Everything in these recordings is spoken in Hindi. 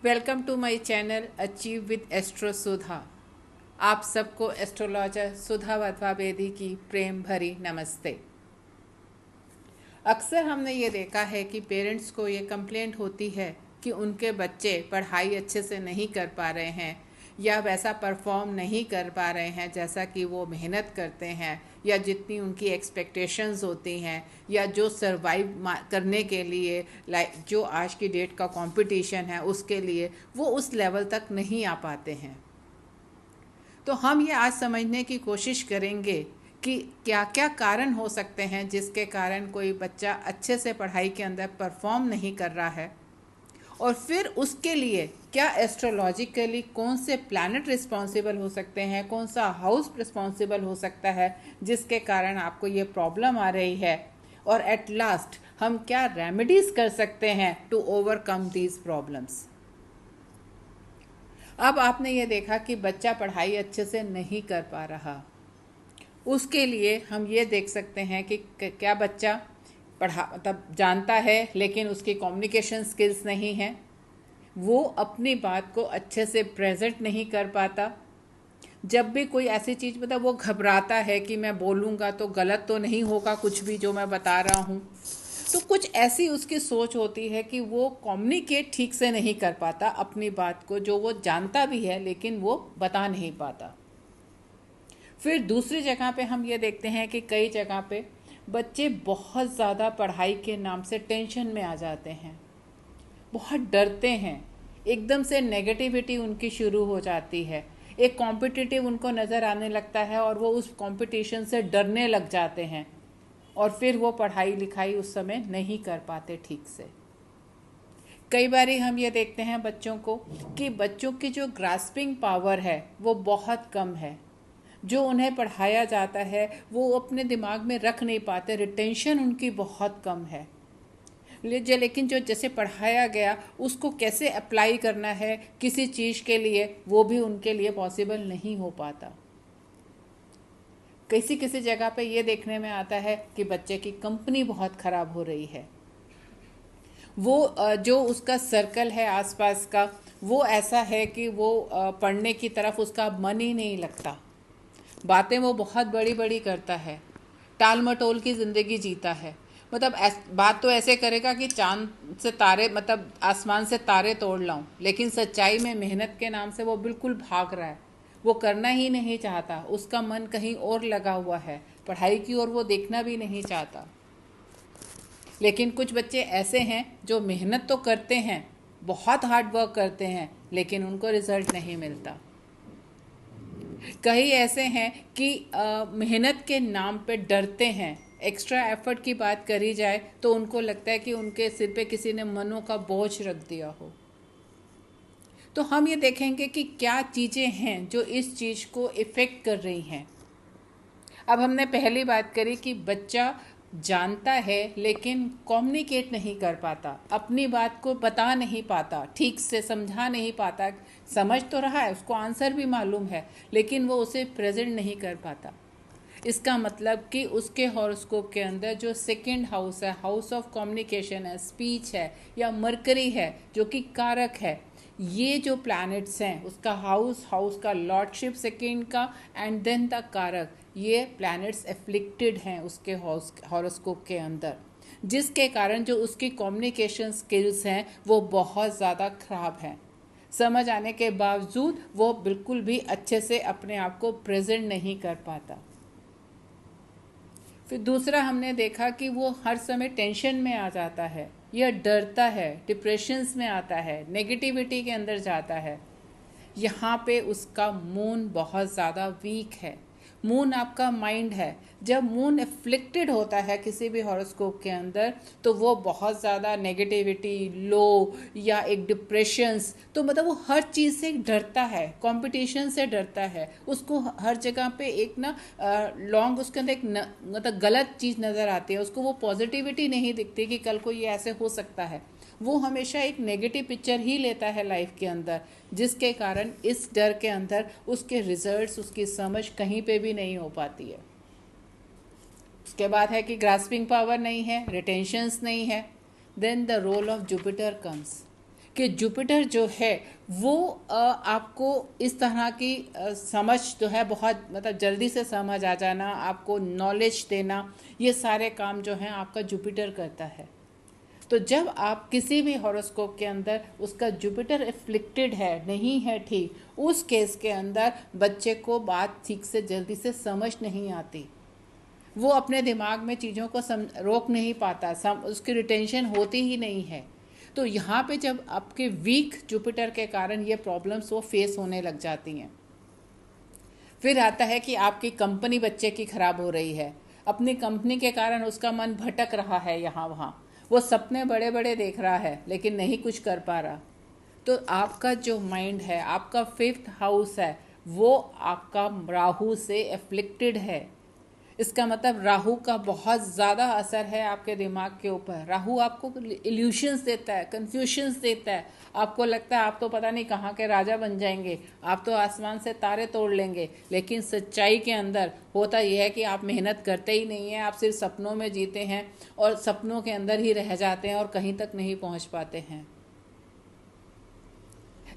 Welcome to my channel achieve with astro Sudha. आप सबको एस्ट्रोलॉजर सुधा वधवा बेदी की प्रेम भरी नमस्ते। अक्सर हमने ये देखा है कि पेरेंट्स को ये कंप्लेंट होती है कि उनके बच्चे पढ़ाई अच्छे से नहीं कर पा रहे हैं या वैसा परफॉर्म नहीं कर पा रहे हैं जैसा कि वो मेहनत करते हैं या जितनी उनकी एक्सपेक्टेशंस होती हैं या जो सरवाइव करने के लिए लाइक जो आज की डेट का कंपटीशन है उसके लिए वो उस लेवल तक नहीं आ पाते हैं। तो हम ये आज समझने की कोशिश करेंगे कि क्या क्या कारण हो सकते हैं जिसके कारण कोई बच्चा अच्छे से पढ़ाई के अंदर परफॉर्म नहीं कर रहा है, और फिर उसके लिए क्या एस्ट्रोलॉजिकली कौन से प्लैनेट रिस्पॉन्सिबल हो सकते हैं, कौन सा हाउस रिस्पॉन्सिबल हो सकता है जिसके कारण आपको ये प्रॉब्लम आ रही है, और एट लास्ट हम क्या रेमेडीज कर सकते हैं टू ओवरकम दीज प्रॉब्लम्स। अब आपने ये देखा कि बच्चा पढ़ाई अच्छे से नहीं कर पा रहा, उसके लिए हम ये देख सकते हैं कि क्या बच्चा पढ़ा मतलब जानता है लेकिन उसकी कम्युनिकेशन स्किल्स नहीं है, वो अपनी बात को अच्छे से प्रेजेंट नहीं कर पाता, जब भी कोई ऐसी चीज़ मतलब वो घबराता है कि मैं बोलूँगा तो गलत तो नहीं होगा कुछ भी जो मैं बता रहा हूँ, तो कुछ ऐसी उसकी सोच होती है कि वो कम्युनिकेट ठीक से नहीं कर पाता अपनी बात को, जो वो जानता भी है लेकिन वो बता नहीं पाता। फिर दूसरी जगह पे हम ये देखते हैं कि कई जगह पे बच्चे बहुत ज़्यादा पढ़ाई के नाम से टेंशन में आ जाते हैं, बहुत डरते हैं, एकदम से नेगेटिविटी उनकी शुरू हो जाती है, एक कॉम्पिटिटिव उनको नज़र आने लगता है और वो उस कंपटीशन से डरने लग जाते हैं और फिर वो पढ़ाई लिखाई उस समय नहीं कर पाते ठीक से। कई बारी हम ये देखते हैं बच्चों को कि बच्चों की जो ग्रास्पिंग पावर है वो बहुत कम है, जो उन्हें पढ़ाया जाता है वो अपने दिमाग में रख नहीं पाते, रिटेंशन उनकी बहुत कम है। लेकिन जो जैसे पढ़ाया गया उसको कैसे अप्लाई करना है किसी चीज़ के लिए वो भी उनके लिए पॉसिबल नहीं हो पाता। किसी किसी जगह पे ये देखने में आता है कि बच्चे की कंपनी बहुत ख़राब हो रही है, वो जो उसका सर्कल है आसपास का वो ऐसा है कि वो पढ़ने की तरफ उसका मन ही नहीं लगता, बातें वो बहुत बड़ी बड़ी करता है, टाल मटोल की ज़िंदगी जीता है, मतलब बात तो ऐसे करेगा कि चांद से तारे मतलब आसमान से तारे तोड़ लाऊं, लेकिन सच्चाई में मेहनत के नाम से वो बिल्कुल भाग रहा है, वो करना ही नहीं चाहता, उसका मन कहीं और लगा हुआ है, पढ़ाई की ओर वो देखना भी नहीं चाहता। लेकिन कुछ बच्चे ऐसे हैं जो मेहनत तो करते हैं, बहुत हार्ड वर्क करते हैं, लेकिन उनको रिजल्ट नहीं मिलता। कई ऐसे हैं कि मेहनत के नाम पे डरते हैं, एक्स्ट्रा एफर्ट की बात करी जाए तो उनको लगता है कि उनके सिर पे किसी ने मनों का बोझ रख दिया हो। तो हम ये देखेंगे कि क्या चीज़ें हैं जो इस चीज़ को इफ़ेक्ट कर रही हैं। अब हमने पहली बात करी कि बच्चा जानता है लेकिन कम्युनिकेट नहीं कर पाता, अपनी बात को बता नहीं पाता, ठीक से समझा नहीं पाता, समझ तो रहा है, उसको आंसर भी मालूम है लेकिन वो उसे प्रेजेंट नहीं कर पाता। इसका मतलब कि उसके हॉरोस्कोप के अंदर जो सेकंड हाउस है, हाउस ऑफ कम्युनिकेशन है, स्पीच है या मरकरी है जो कि कारक है, ये जो प्लैनेट्स हैं उसका हाउस का लॉर्डशिप सेकंड का एंड देन द कारक, ये प्लैनेट्स एफ्लिक्टेड हैं उसके हॉरोस्कोप के अंदर, जिसके कारण जो उसकी कम्युनिकेशन स्किल्स हैं वो बहुत ज़्यादा ख़राब हैं। समझ आने के बावजूद वो बिल्कुल भी अच्छे से अपने आप को प्रेजेंट नहीं कर पाता। फिर दूसरा हमने देखा कि वो हर समय टेंशन में आ जाता है, यह डरता है, डिप्रेशंस में आता है, नेगेटिविटी के अंदर जाता है। यहाँ पे उसका मून बहुत ज़्यादा वीक है। मून आपका माइंड है, जब मून एफ्लिक्टेड होता है किसी भी हॉरोस्कोप के अंदर तो वो बहुत ज़्यादा नेगेटिविटी, लो या एक डिप्रेशंस, तो मतलब वो हर चीज़ से डरता है, कंपटीशन से डरता है, उसको हर जगह पे एक ना लॉन्ग उसके अंदर एक मतलब गलत चीज़ नज़र आती है, उसको वो पॉजिटिविटी नहीं दिखती कि कल को ये ऐसे हो सकता है, वो हमेशा एक नेगेटिव पिक्चर ही लेता है लाइफ के अंदर, जिसके कारण इस डर के अंदर उसके रिजल्ट्स, उसकी समझ कहीं पे भी नहीं हो पाती है। उसके बाद है कि ग्रास्पिंग पावर नहीं है, रिटेंशंस नहीं है। Then the role of Jupiter comes, कि जुपिटर जो है वो आपको इस तरह की समझ जो है बहुत मतलब जल्दी से समझ आ जाना, आपको नॉलेज देना, ये सारे काम जो हैं आपका जुपिटर करता है। तो जब आप किसी भी हॉरोस्कोप के अंदर उसका जुपिटर एफ्लिक्टेड है, नहीं है ठीक, उस केस के अंदर बच्चे को बात ठीक से जल्दी से समझ नहीं आती, वो अपने दिमाग में चीज़ों को रोक नहीं पाता, उसकी रिटेंशन होती ही नहीं है। तो यहाँ पे जब आपके वीक जुपिटर के कारण ये प्रॉब्लम्स वो फेस होने लग जाती हैं। फिर आता है कि आपकी कंपनी बच्चे की खराब हो रही है, अपनी कंपनी के कारण उसका मन भटक रहा है यहाँ वहाँ, वो सपने बड़े बड़े देख रहा है लेकिन नहीं कुछ कर पा रहा। तो आपका जो माइंड है, आपका 5th हाउस है, वो आपका राहु से एफ्लिक्टेड है। इसका मतलब राहु का बहुत ज़्यादा असर है आपके दिमाग के ऊपर। राहु आपको इल्यूशंस देता है, कन्फ्यूशंस देता है, आपको लगता है आप तो पता नहीं कहाँ के राजा बन जाएंगे, आप तो आसमान से तारे तोड़ लेंगे, लेकिन सच्चाई के अंदर होता यह है कि आप मेहनत करते ही नहीं हैं, आप सिर्फ सपनों में जीते हैं और सपनों के अंदर ही रह जाते हैं और कहीं तक नहीं पहुँच पाते हैं।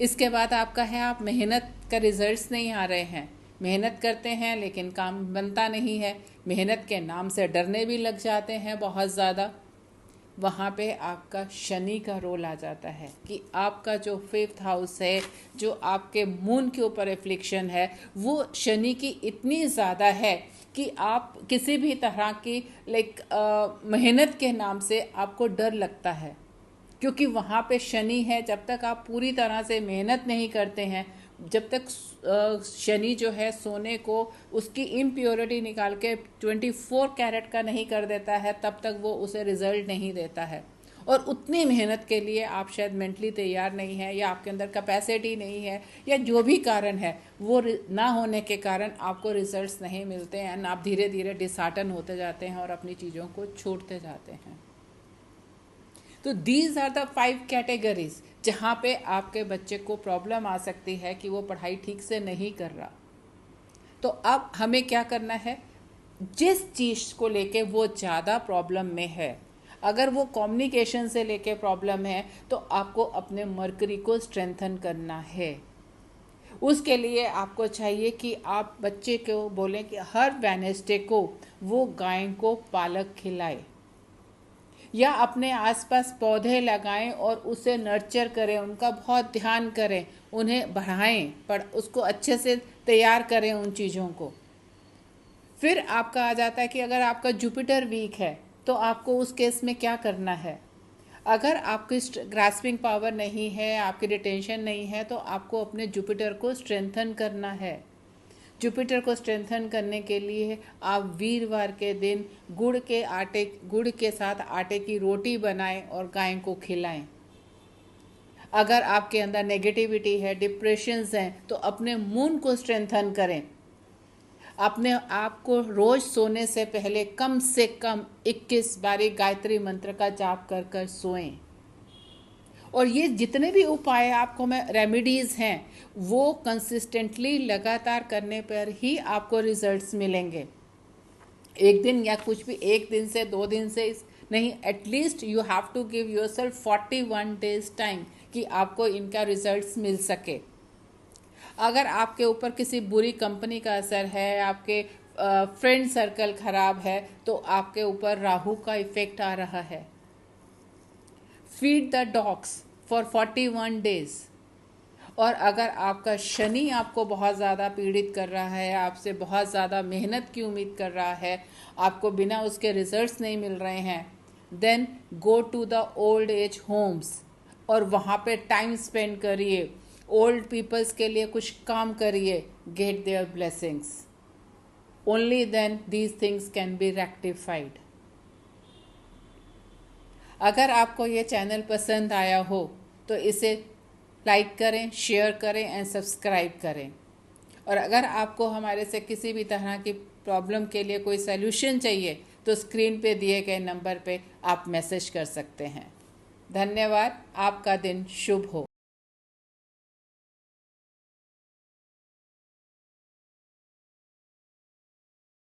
इसके बाद आपका है, आप मेहनत का रिजल्ट्स नहीं आ रहे हैं, मेहनत करते हैं लेकिन काम बनता नहीं है, मेहनत के नाम से डरने भी लग जाते हैं बहुत ज़्यादा। वहाँ पे आपका शनि का रोल आ जाता है कि आपका जो 5th हाउस है, जो आपके मून के ऊपर एफ्लिक्शन है, वो शनि की इतनी ज़्यादा है कि आप किसी भी तरह की मेहनत के नाम से आपको डर लगता है, क्योंकि वहाँ पे शनि है। जब तक आप पूरी तरह से मेहनत नहीं करते हैं, जब तक शनि जो है सोने को उसकी इम्प्योरिटी निकाल के 24 कैरेट का नहीं कर देता है, तब तक वो उसे रिजल्ट नहीं देता है। और उतनी मेहनत के लिए आप शायद मेंटली तैयार नहीं है, या आपके अंदर कैपेसिटी नहीं है, या जो भी कारण है वो ना होने के कारण आपको रिजल्ट्स नहीं मिलते हैं, आप धीरे धीरे डिसहार्टन होते जाते हैं और अपनी चीज़ों को छोड़ते जाते हैं। तो दीज आर द 5 कैटेगरीज जहाँ पे आपके बच्चे को प्रॉब्लम आ सकती है कि वो पढ़ाई ठीक से नहीं कर रहा। तो अब हमें क्या करना है, जिस चीज़ को लेके वो ज़्यादा प्रॉब्लम में है, अगर वो कम्युनिकेशन से लेके प्रॉब्लम है, तो आपको अपने मरकरी को स्ट्रेंथन करना है। उसके लिए आपको चाहिए कि आप बच्चे को बोलें कि हर वेडनेसडे को वो गाय को पालक खिलाए, या अपने आसपास पौधे लगाएं और उसे नर्चर करें, उनका बहुत ध्यान करें, उन्हें बढ़ाएं, पर उसको अच्छे से तैयार करें उन चीज़ों को। फिर आपका आ जाता है कि अगर आपका जुपिटर वीक है तो आपको उस केस में क्या करना है। अगर आपकी ग्रास्पिंग पावर नहीं है, आपकी रिटेंशन नहीं है, तो आपको अपने जुपिटर को स्ट्रेंथन करना है। जुपिटर को स्ट्रेंथन करने के लिए आप वीरवार के दिन गुड़ के साथ आटे की रोटी बनाएं और गाय को खिलाएं। अगर आपके अंदर नेगेटिविटी है, डिप्रेशंस हैं, तो अपने मून को स्ट्रेंथन करें। अपने आप को रोज सोने से पहले कम से कम 21 बारी गायत्री मंत्र का जाप कर कर सोएं। और ये जितने भी उपाय आपको मैं रेमेडीज़ हैं, वो कंसिस्टेंटली लगातार करने पर ही आपको रिजल्ट्स मिलेंगे। एक दिन या कुछ भी, एक दिन से 2 दिन से नहीं, at least you have to give yourself 41 days time कि आपको इनका रिजल्ट्स मिल सके। अगर आपके ऊपर किसी बुरी कंपनी का असर है, आपके फ्रेंड सर्कल खराब है, तो आपके ऊपर राहु का इफेक्ट आ रहा है। Feed the dogs for 41 days. और अगर आपका शनि आपको बहुत ज़्यादा पीड़ित कर रहा है, आपसे बहुत ज़्यादा मेहनत की उम्मीद कर रहा है, आपको बिना उसके रिजल्ट्स नहीं मिल रहे हैं, then go to the old age homes और वहाँ पे टाइम स्पेंड करिए, ओल्ड पीपल्स के लिए कुछ काम करिए, get their blessings. Only then these things can be rectified. अगर आपको ये चैनल पसंद आया हो तो इसे लाइक करें, शेयर करें एंड सब्सक्राइब करें। और अगर आपको हमारे से किसी भी तरह की प्रॉब्लम के लिए कोई सल्यूशन चाहिए तो स्क्रीन पे दिए गए नंबर पे आप मैसेज कर सकते हैं। धन्यवाद। आपका दिन शुभ हो।